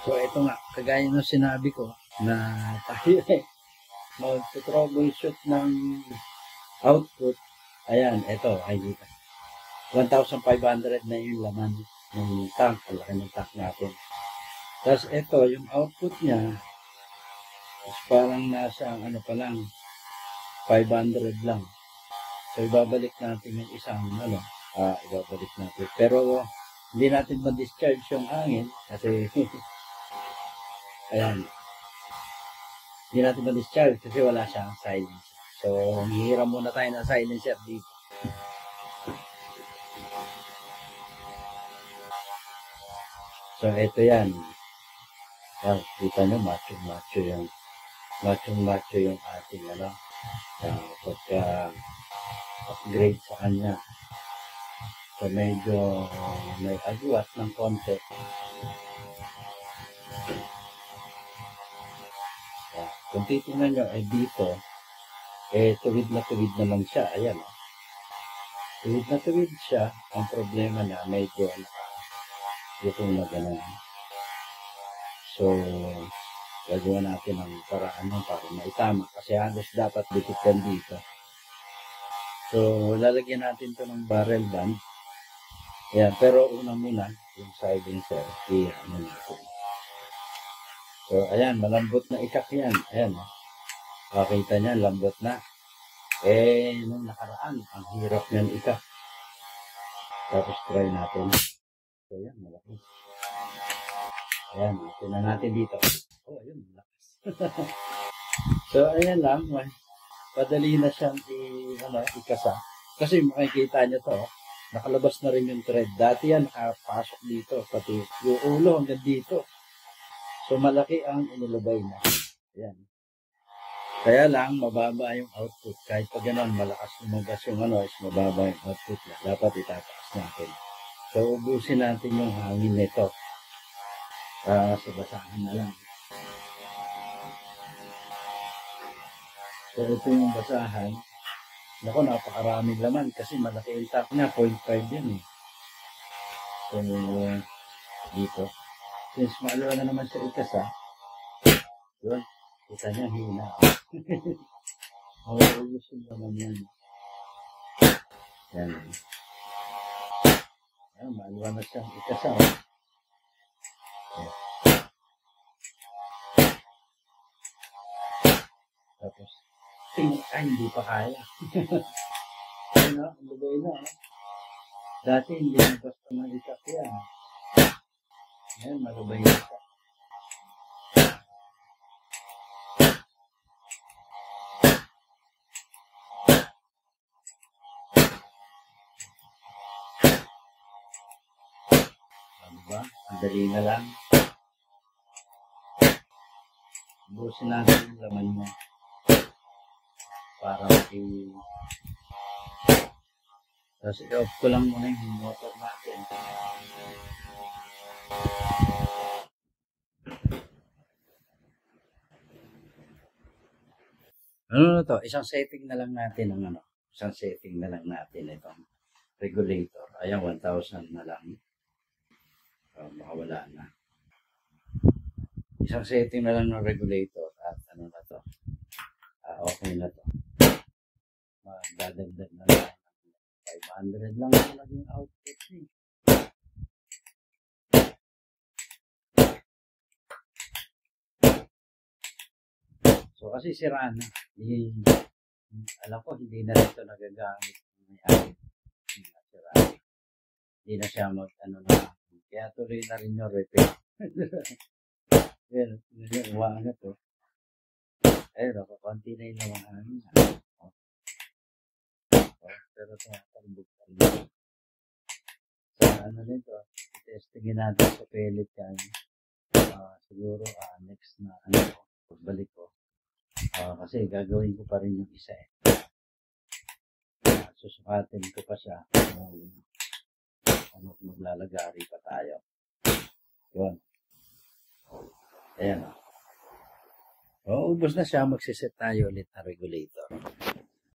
So ito nga, kagaya ng sinabi ko na tayo mag-troubleshoot ng output. Ayan, ito, ay dito. 1,500 na yung laman ng tank, alaki ng tank natin. Tapos ito, yung output niya, is parang nasa ano pa lang, 500 lang. So ibabalik natin yung isang ibabalik natin. Pero hindi natin ma-discharge yung hangin kasi ayan. Hindi natin ma-discharge kasi wala siyang silencer. So hihiram muna tayo ng silencer dito. So ito yan. Yan, kita nyo, macho yung ating pagka-upgrade sa kanya. So medyo may agwat ng konti. Yan. Kung titingnan nyo, dito, tuwid na naman siya. Ayan, tuwid na tuwid siya. Ang problema na, medyo na ganun. So, gagawa natin ang paraan para maitama. Kasi halos dapat dikit yan dito. So, lalagyan natin to ng barrel band. Ayan, pero una muna, yung silencer, i-ano natin. So, ayan, malambot na ikak yan. Ayan, makita niya, lambot na. Nung nakaraan, ang hirap niyan ikak. Tapos try natin. So, ayan, malaki. Ayan, tingnan natin dito. Oh, ayun, malakas. So, ayan lang. Padali na siyang ikasa. Kasi makikita nyo to, nakalabas na rin yung thread. Dati yan, nakapasok dito. Pati yung ulo hanggang dito. So, malaki ang inilabay na. Ayan. Kaya lang, mababa yung output. Kahit pa gano'n, malakas lumabas yung is mababa yung output na. Dapat itataas natin. So, ubusin natin yung hangin nito. Sa basahan na lang. So, ito yung basahan. Naku, napakaraming laman kasi malaki yung tank na, 0.5 yan So, dito. Since maalawa na naman siya ikasa, yun, kita niya, hina. Mawawagos yung laman yan. Yan. Yan, maalawa na siya ikasa. Tapos, hindi pa kaya. Ang lagay na. Dati hindi na basta malitak yan. Ayan, malabay na siya. Diba? Ang dali na lang. Busin natin yung laman mo. Para tapos i-off ko lang muna yung motor natin. Ano na to? Isang setting na lang natin itong regulator. Ayan, 1,000 na lang. Makawala na. Isang setting na lang ng regulator at ano na to. Okay na to. Dadagdag na lang. 500 lang ang naging output eh. So kasi sira na. Alam ko hindi na ito nagagamit. Hindi na siya na. Kaya tuloy na rin yung repair. Yan, yung uwaan na to. Ayun, konti na yung hangin. Pero tumatarbog pa rin. Sa nito, testingin natin sa pellet yan. Siguro next na pagbalik ko. Kasi gagawin ko pa rin yung isa susukatin ko pa siya. Maglalagari pa tayo. Yun. Ayan ubos na siya. Magsiset tayo ulit na regulator.